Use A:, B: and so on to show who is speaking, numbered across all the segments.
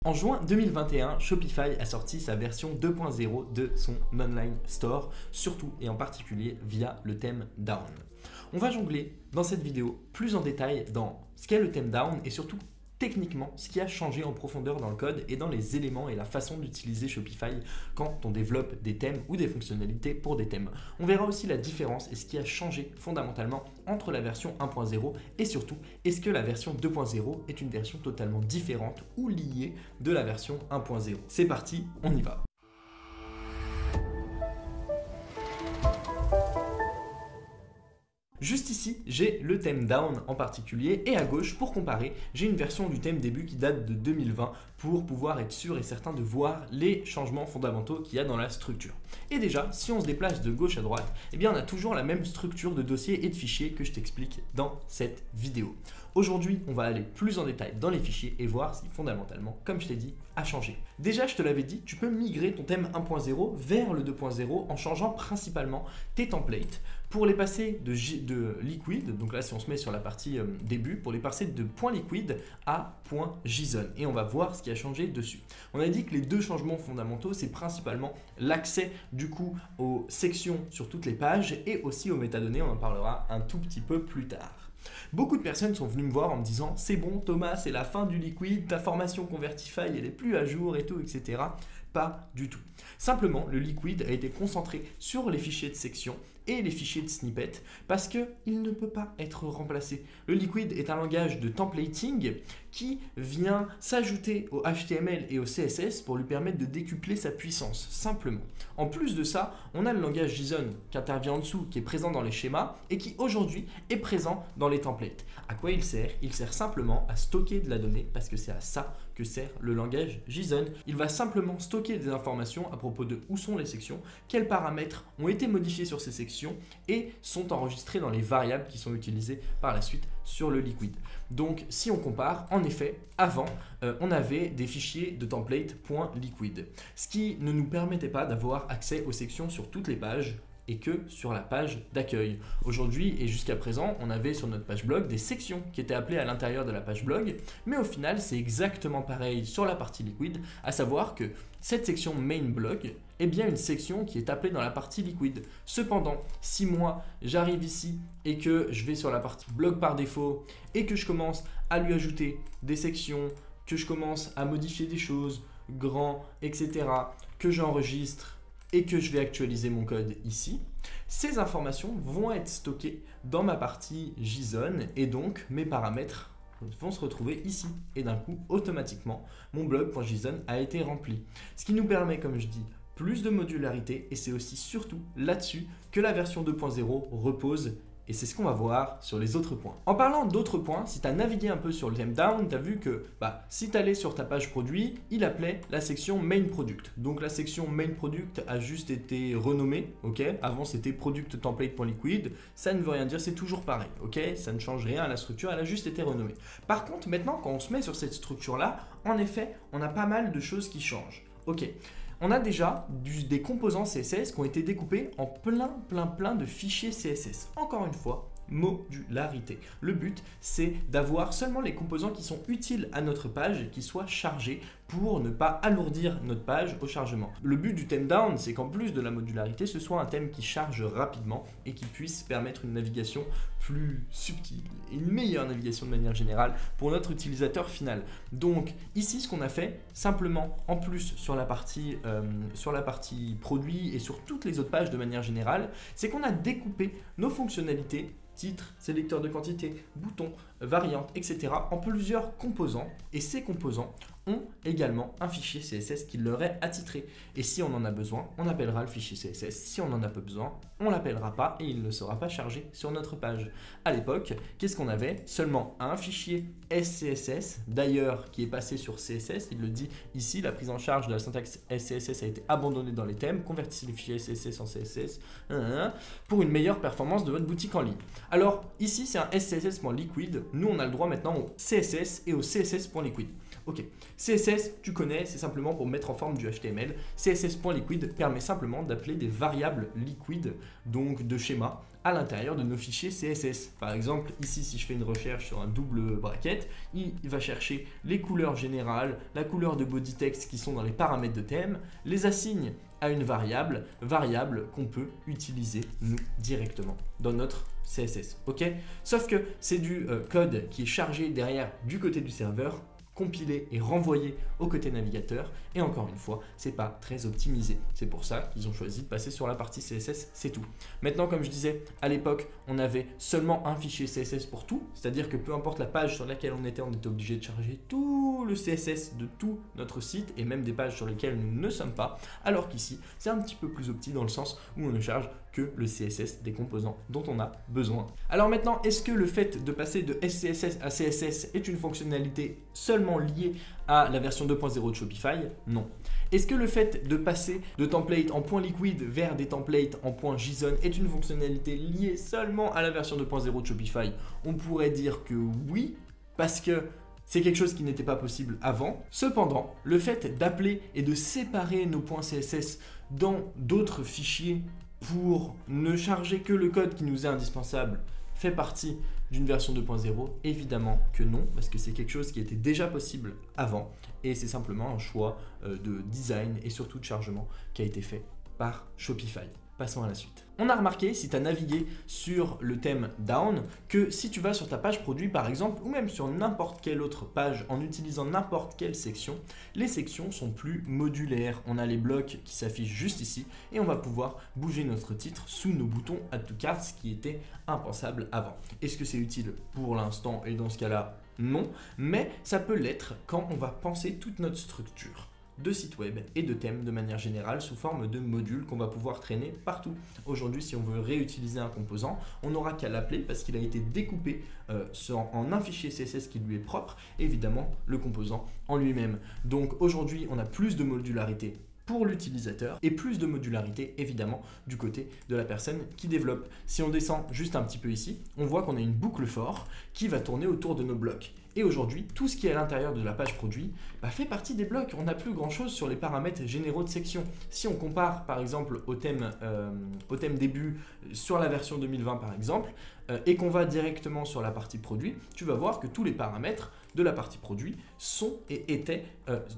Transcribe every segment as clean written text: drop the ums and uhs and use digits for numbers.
A: En juin 2021, Shopify a sorti sa version 2.0 de son online store, surtout et en particulier via le thème Down. On va jongler dans cette vidéo plus en détail dans ce qu'est le thème Down et surtout techniquement ce qui a changé en profondeur dans le code et dans les éléments et la façon d'utiliser Shopify quand on développe des thèmes ou des fonctionnalités pour des thèmes. On verra aussi la différence et ce qui a changé fondamentalement entre la version 1.0 et surtout est-ce que la version 2.0 est une version totalement différente ou liée de la version 1.0. C'est parti, on y va. Juste ici, j'ai le thème Down en particulier et à gauche, pour comparer, j'ai une version du thème début qui date de 2020 pour pouvoir être sûr et certain de voir les changements fondamentaux qu'il y a dans la structure. Et déjà, si on se déplace de gauche à droite, eh bien on a toujours la même structure de dossier et de fichiers que je t'explique dans cette vidéo. Aujourd'hui, on va aller plus en détail dans les fichiers et voir si fondamentalement, comme je t'ai dit, a changé. Déjà, je te l'avais dit, tu peux migrer ton thème 1.0 vers le 2.0 en changeant principalement tes templates pour les passer de liquid, donc là si on se met sur la partie début, pour les passer de .liquid à .json et on va voir ce qui a changé dessus. On a dit que les deux changements fondamentaux, c'est principalement l'accès du coup aux sections sur toutes les pages et aussi aux métadonnées, on en parlera un tout petit peu plus tard. Beaucoup de personnes sont venues me voir en me disant « C'est bon Thomas, c'est la fin du liquid, ta formation Convertify elle est plus à jour et tout, etc. » Pas du tout. Simplement, le liquid a été concentré sur les fichiers de section et les fichiers de snippet parce qu'il ne peut pas être remplacé. Le liquid est un langage de templating qui vient s'ajouter au HTML et au CSS pour lui permettre de décupler sa puissance, simplement. En plus de ça, on a le langage JSON qui intervient en dessous, qui est présent dans les schémas et qui aujourd'hui est présent dans les templates. À quoi il sert? Il sert simplement à stocker de la donnée parce que c'est à ça que sert le langage JSON. Il va simplement stocker des informations à propos de où sont les sections, quels paramètres ont été modifiés sur ces sections et sont enregistrés dans les variables qui sont utilisées par la suite sur le liquid. Donc si on compare, en effet, avant, on avait des fichiers de template.liquid, ce qui ne nous permettait pas d'avoir accès aux sections sur toutes les pages et que sur la page d'accueil. Aujourd'hui et jusqu'à présent, on avait sur notre page blog des sections qui étaient appelées à l'intérieur de la page blog, mais au final, c'est exactement pareil sur la partie liquid, à savoir que cette section main blog est bien une section qui est appelée dans la partie liquid. Cependant, si moi j'arrive ici et que je vais sur la partie blog par défaut et que je commence à lui ajouter des sections, que je commence à modifier des choses, grand, etc., que j'enregistre et que je vais actualiser mon code ici, ces informations vont être stockées dans ma partie JSON et donc mes paramètres vont se retrouver ici. Et d'un coup, automatiquement, mon blog.json a été rempli. Ce qui nous permet, comme je dis, plus de modularité et c'est aussi surtout là-dessus que la version 2.0 repose. Et c'est ce qu'on va voir sur les autres points. En parlant d'autres points, si tu as navigué un peu sur le thème Down, tu as vu que si tu allais sur ta page produit, il appelait la section Main Product. Donc la section Main Product a juste été renommée. Okay, avant c'était Product Template.liquid. Ça ne veut rien dire, c'est toujours pareil. Okay, ça ne change rien à la structure, elle a juste été renommée. Par contre, maintenant, quand on se met sur cette structure-là, en effet, on a pas mal de choses qui changent. Ok. On a déjà des composants CSS qui ont été découpés en plein de fichiers CSS. Encore une fois, modularité. Le but, c'est d'avoir seulement les composants qui sont utiles à notre page et qui soient chargés pour ne pas alourdir notre page au chargement. Le but du thème Down, c'est qu'en plus de la modularité, ce soit un thème qui charge rapidement et qui puisse permettre une navigation plus subtile et une meilleure navigation de manière générale pour notre utilisateur final. Donc ici, ce qu'on a fait, simplement en plus sur la partie produit et sur toutes les autres pages de manière générale, c'est qu'on a découpé nos fonctionnalités titre, sélecteur de quantité, bouton, variante, etc. en plusieurs composants et ces composants ont également un fichier CSS qui leur est attitré. Et si on en a besoin, on appellera le fichier CSS. Si on n'en a pas besoin, on ne l'appellera pas et il ne sera pas chargé sur notre page. À l'époque, qu'est-ce qu'on avait? Seulement un fichier SCSS, d'ailleurs qui est passé sur CSS. Il le dit ici, la prise en charge de la syntaxe SCSS a été abandonnée dans les thèmes. Convertissez les fichiers SCSS en CSS pour une meilleure performance de votre boutique en ligne. Alors ici, c'est un SCSS.liquid. Nous, on a le droit maintenant au CSS et au CSS.liquid. Ok, CSS, tu connais, c'est simplement pour mettre en forme du HTML. CSS.liquid permet simplement d'appeler des variables liquides, donc de schéma, à l'intérieur de nos fichiers CSS. Par exemple, ici, si je fais une recherche sur un double bracket, il va chercher les couleurs générales, la couleur de body text qui sont dans les paramètres de thème, les assigne à une variable qu'on peut utiliser nous directement dans notre CSS. Ok, sauf que c'est du code qui est chargé derrière du côté du serveur, compilé et renvoyé au côté navigateur, et encore une fois, c'est pas très optimisé. C'est pour ça qu'ils ont choisi de passer sur la partie CSS, c'est tout. Maintenant, comme je disais, à l'époque, on avait seulement un fichier CSS pour tout, c'est-à-dire que peu importe la page sur laquelle on était obligé de charger tout le CSS de tout notre site, et même des pages sur lesquelles nous ne sommes pas, alors qu'ici, c'est un petit peu plus opti dans le sens où on ne charge que le CSS des composants dont on a besoin. Alors maintenant, est-ce que le fait de passer de SCSS à CSS est une fonctionnalité seulement liée à la version 2.0 de Shopify? Non. Est-ce que le fait de passer de template en point liquide vers des templates en point JSON est une fonctionnalité liée seulement à la version 2.0 de Shopify? On pourrait dire que oui, parce que c'est quelque chose qui n'était pas possible avant. Cependant, le fait d'appeler et de séparer nos points CSS dans d'autres fichiers pour ne charger que le code qui nous est indispensable fait partie d'une version 2.0? Évidemment que non, parce que c'est quelque chose qui était déjà possible avant et c'est simplement un choix de design et surtout de chargement qui a été fait par Shopify. Passons à la suite. On a remarqué, si tu as navigué sur le thème Down, que si tu vas sur ta page produit par exemple, ou même sur n'importe quelle autre page en utilisant n'importe quelle section, les sections sont plus modulaires. On a les blocs qui s'affichent juste ici et on va pouvoir bouger notre titre sous nos boutons Add to Cart, ce qui était impensable avant. Est-ce que c'est utile pour l'instant? Et dans ce cas-là, non, mais ça peut l'être quand on va penser toute notre structure de sites web et de thèmes de manière générale sous forme de modules qu'on va pouvoir traîner partout. Aujourd'hui, si on veut réutiliser un composant, on n'aura qu'à l'appeler parce qu'il a été découpé en un fichier CSS qui lui est propre, et évidemment le composant en lui-même. Donc aujourd'hui, on a plus de modularité pour l'utilisateur et plus de modularité évidemment du côté de la personne qui développe. Si on descend juste un petit peu ici, on voit qu'on a une boucle for qui va tourner autour de nos blocs. Et aujourd'hui, tout ce qui est à l'intérieur de la page produit fait partie des blocs. On n'a plus grand chose sur les paramètres généraux de section. Si on compare par exemple au thème début sur la version 2020 par exemple, et qu'on va directement sur la partie produit, tu vas voir que tous les paramètres de la partie produit sont et étaient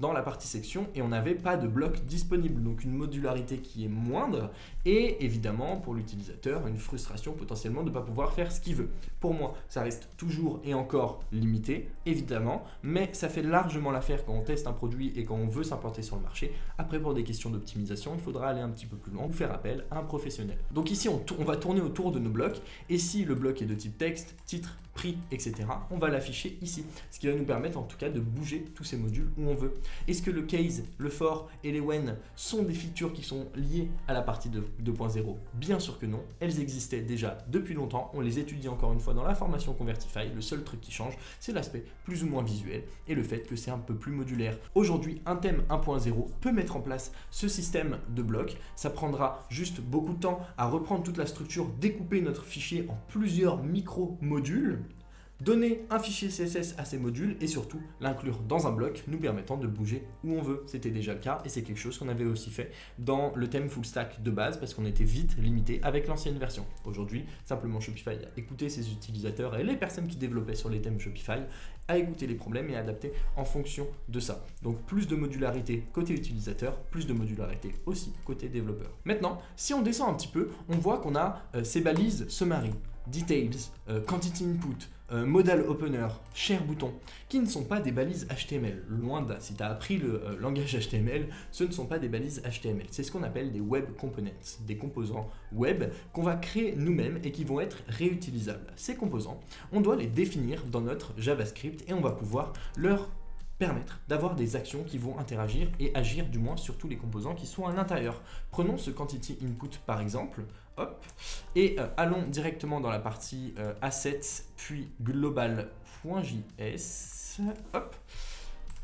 A: dans la partie section et on n'avait pas de bloc disponible. Donc une modularité qui est moindre et évidemment pour l'utilisateur une frustration potentiellement de ne pas pouvoir faire ce qu'il veut. Pour moi, ça reste toujours et encore limité, évidemment, mais ça fait largement l'affaire quand on teste un produit et quand on veut s'implanter sur le marché. Après, pour des questions d'optimisation, il faudra aller un petit peu plus loin ou faire appel à un professionnel. Donc ici, on va tourner autour de nos blocs et si le bloc est de type texte, titre, prix, etc., on va l'afficher ici, ce qui va nous permettre en tout cas de bouger tous ces modules où on veut. Est-ce que le case, le for et les when sont des features qui sont liées à la partie 2.0? Bien sûr que non, elles existaient déjà depuis longtemps, on les étudie encore une fois dans la formation Convertify. Le seul truc qui change, c'est l'aspect plus ou moins visuel et le fait que c'est un peu plus modulaire. Aujourd'hui, un thème 1.0 peut mettre en place ce système de blocs. Ça prendra juste beaucoup de temps à reprendre toute la structure, découper notre fichier en plusieurs micro-modules, donner un fichier CSS à ces modules et surtout l'inclure dans un bloc nous permettant de bouger où on veut. C'était déjà le cas et c'est quelque chose qu'on avait aussi fait dans le thème full stack de base parce qu'on était vite limité avec l'ancienne version. Aujourd'hui, simplement Shopify a écouté ses utilisateurs et les personnes qui développaient sur les thèmes Shopify à écouter les problèmes et à adapter en fonction de ça. Donc plus de modularité côté utilisateur, plus de modularité aussi côté développeur. Maintenant, si on descend un petit peu, on voit qu'on a ces balises summary, details, quantity input, modal opener, share bouton, qui ne sont pas des balises HTML. Loin de là, si tu as appris le langage HTML, ce ne sont pas des balises HTML. C'est ce qu'on appelle des web components, des composants web qu'on va créer nous-mêmes et qui vont être réutilisables. Ces composants, on doit les définir dans notre JavaScript et on va pouvoir leur permettre d'avoir des actions qui vont interagir et agir du moins sur tous les composants qui sont à l'intérieur. Prenons ce quantity input par exemple, hop, et allons directement dans la partie assets puis global.js, hop.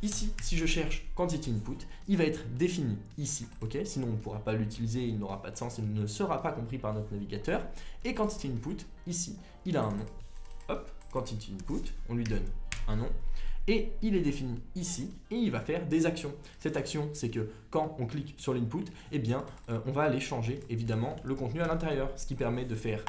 A: Ici, si je cherche quantity input, il va être défini ici, ok? Sinon on ne pourra pas l'utiliser, il n'aura pas de sens, il ne sera pas compris par notre navigateur. Et quantity input, ici, il a un nom, hop, quantity input, on lui donne un nom. et il est défini ici et il va faire des actions. Cette action, c'est que quand on clique sur l'input, eh bien, on va aller changer évidemment le contenu à l'intérieur, ce qui permet de faire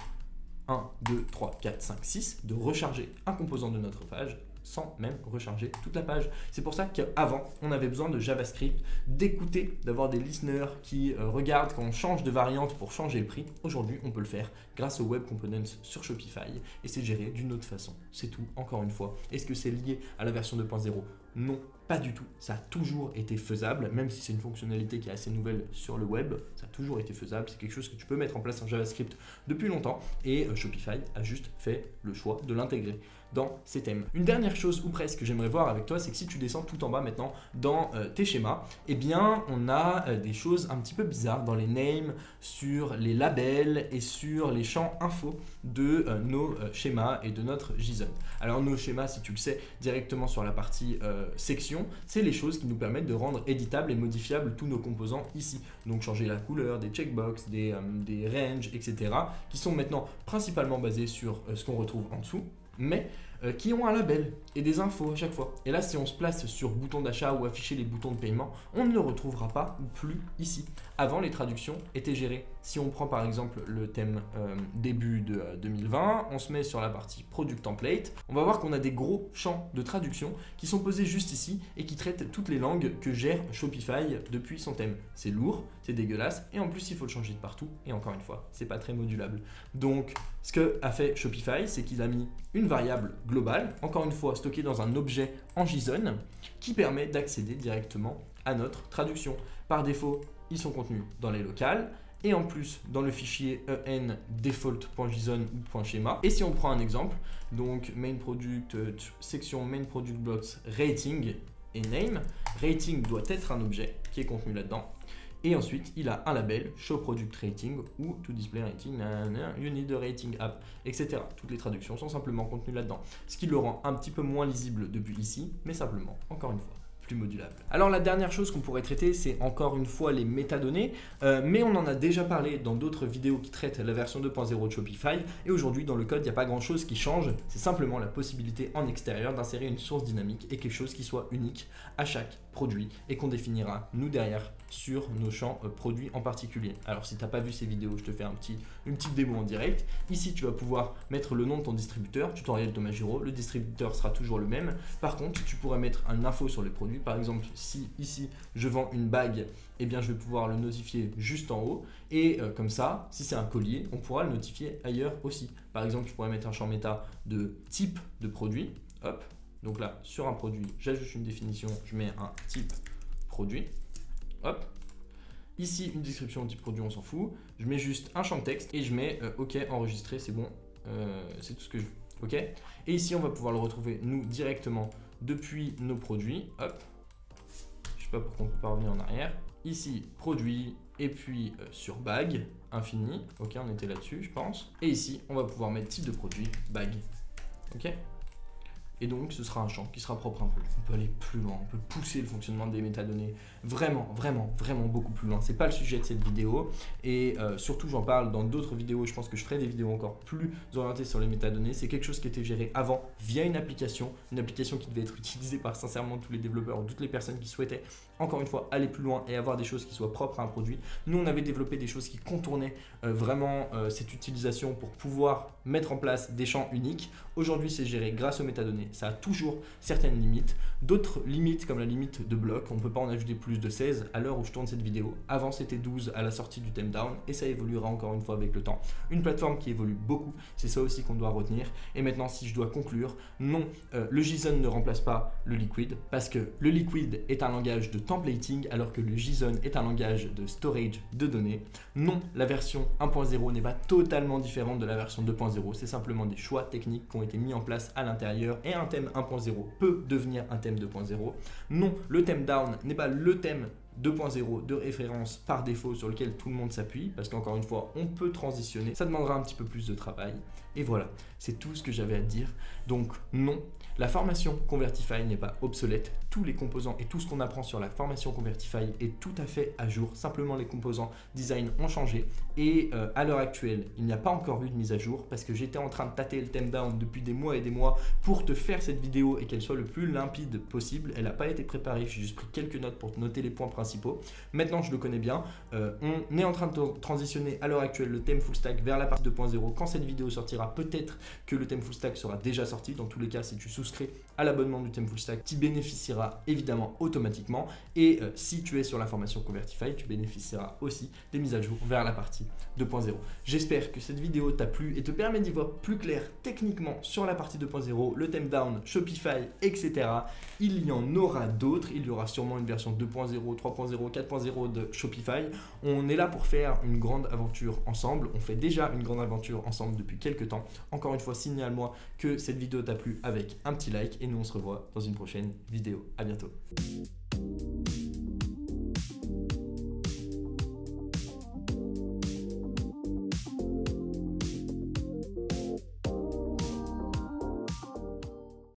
A: 1, 2, 3, 4, 5, 6, de recharger un composant de notre page sans même recharger toute la page. C'est pour ça qu'avant, on avait besoin de JavaScript, d'écouter, d'avoir des listeners qui regardent quand on change de variante pour changer le prix. Aujourd'hui, on peut le faire grâce aux Web Components sur Shopify et c'est géré d'une autre façon. C'est tout, encore une fois. Est-ce que c'est lié à la version 2.0 ? Non, pas du tout. Ça a toujours été faisable, même si c'est une fonctionnalité qui est assez nouvelle sur le web. Ça a toujours été faisable. C'est quelque chose que tu peux mettre en place en JavaScript depuis longtemps et Shopify a juste fait le choix de l'intégrer dans ses thèmes. Une dernière chose ou presque que j'aimerais voir avec toi, c'est que si tu descends tout en bas maintenant dans tes schémas, eh bien on a des choses un petit peu bizarres dans les names, sur les labels et sur les champs info de nos schémas et de notre JSON. Alors nos schémas, si tu le sais, directement sur la partie section, c'est les choses qui nous permettent de rendre éditables et modifiables tous nos composants ici. Donc changer la couleur, des checkbox, des ranges, etc. qui sont maintenant principalement basés sur ce qu'on retrouve en dessous, mais qui ont un label et des infos à chaque fois. Et là, si on se place sur bouton d'achat ou afficher les boutons de paiement, on ne le retrouvera pas ou plus ici. Avant, les traductions étaient gérées. Si on prend par exemple le thème début de 2020, on se met sur la partie Product Template, on va voir qu'on a des gros champs de traduction qui sont posés juste ici et qui traitent toutes les langues que gère Shopify depuis son thème. C'est lourd, c'est dégueulasse et en plus il faut le changer de partout et encore une fois, c'est pas très modulable. Donc ce que a fait Shopify, c'est qu'il a mis une variable globale, encore une fois stockée dans un objet en JSON, qui permet d'accéder directement à notre traduction. Par défaut, ils sont contenus dans les locales et en plus dans le fichier en default.json ou .schema. Et si on prend un exemple, donc main product, section main product blocks rating et name, rating doit être un objet qui est contenu là-dedans. Et ensuite, il a un label, Show Product Rating ou To Display Rating, You Need a Rating App, etc. Toutes les traductions sont simplement contenues là-dedans. Ce qui le rend un petit peu moins lisible depuis ici, mais simplement, encore une fois, plus modulable. Alors la dernière chose qu'on pourrait traiter, c'est encore une fois les métadonnées, mais on en a déjà parlé dans d'autres vidéos qui traitent la version 2.0 de Shopify, et aujourd'hui dans le code, il n'y a pas grand chose qui change, c'est simplement la possibilité en extérieur d'insérer une source dynamique et quelque chose qui soit unique à chaque produit et qu'on définira nous derrière sur nos champs produits en particulier. Alors si tu n'as pas vu ces vidéos, je te fais une petite démo en direct. Ici tu vas pouvoir mettre le nom de ton distributeur, tutoriel Thomas Giraud, le distributeur sera toujours le même. Par contre tu pourrais mettre une info sur les produits, par exemple si ici je vends une bague, eh bien je vais pouvoir le notifier juste en haut et comme ça, si c'est un collier, on pourra le notifier ailleurs aussi. Par exemple je pourrais mettre un champ méta de type de produit, hop. Donc là, sur un produit, j'ajoute une définition, je mets un type produit, hop. Ici, une description type produit, on s'en fout. Je mets juste un champ de texte et je mets OK, enregistré, c'est bon, c'est tout ce que je veux. OK. Et ici, on va pouvoir le retrouver, nous, directement depuis nos produits, hop. Je sais pas pourquoi on ne peut pas revenir en arrière. Ici, produit, et puis sur bag, infini. OK, on était là-dessus, je pense. Et ici, on va pouvoir mettre type de produit, bag. OK. Et donc, ce sera un champ qui sera propre un peu. On peut aller plus loin, on peut pousser le fonctionnement des métadonnées vraiment beaucoup plus loin. C'est pas le sujet de cette vidéo et surtout, j'en parle dans d'autres vidéos. Je pense que je ferai des vidéos encore plus orientées sur les métadonnées. C'est quelque chose qui était géré avant via une application qui devait être utilisée par sincèrement tous les développeurs ou toutes les personnes qui souhaitaient, encore une fois, aller plus loin et avoir des choses qui soient propres à un produit. Nous, on avait développé des choses qui contournaient vraiment cette utilisation pour pouvoir mettre en place des champs uniques. Aujourd'hui, c'est géré grâce aux métadonnées. Ça a toujours certaines limites. D'autres limites, comme la limite de bloc, on ne peut pas en ajouter plus de 16 à l'heure où je tourne cette vidéo. Avant, c'était 12 à la sortie du theme down et ça évoluera encore une fois avec le temps. Une plateforme qui évolue beaucoup, c'est ça aussi qu'on doit retenir. Et maintenant, si je dois conclure, non, le JSON ne remplace pas le Liquid parce que le Liquid est un langage de templating alors que le JSON est un langage de storage de données. Non, la version 1.0 n'est pas totalement différente de la version 2.0. C'est simplement des choix techniques qui ont été mis en place à l'intérieur et un thème 1.0 peut devenir un thème 2.0. Non, le thème down n'est pas le thème 2.0 de référence par défaut sur lequel tout le monde s'appuie parce qu'encore une fois, on peut transitionner. Ça demandera un petit peu plus de travail. Et voilà, c'est tout ce que j'avais à te dire. Donc non, La formation Convertify n'est pas obsolète, tous les composants et tout ce qu'on apprend sur la formation Convertify est tout à fait à jour, simplement les composants design ont changé et à l'heure actuelle, il n'y a pas encore eu de mise à jour parce que j'étais en train de tâter le thème down depuis des mois et des mois pour te faire cette vidéo et qu'elle soit le plus limpide possible. Elle n'a pas été préparée, j'ai juste pris quelques notes pour noter les points principaux. Maintenant, je le connais bien, on est en train de transitionner à l'heure actuelle le thème full stack vers la partie 2.0. Quand cette vidéo sortira, peut-être que le thème full stack sera déjà sorti. Dans tous les cas, si tu souscris à l'abonnement du thème full stack, tu bénéficieras évidemment automatiquement. Et si tu es sur la formation Convertify, tu bénéficieras aussi des mises à jour vers la partie 2.0. J'espère que cette vidéo t'a plu et te permet d'y voir plus clair techniquement sur la partie 2.0, le thème down, Shopify, etc. Il y en aura d'autres. Il y aura sûrement une version 2.0, 3.0, 4.0 de Shopify. On est là pour faire une grande aventure ensemble. On fait déjà une grande aventure ensemble depuis quelques temps. Encore une fois, signale-moi que cette vidéo t'a plu avec un petit like et nous on se revoit dans une prochaine vidéo. À bientôt.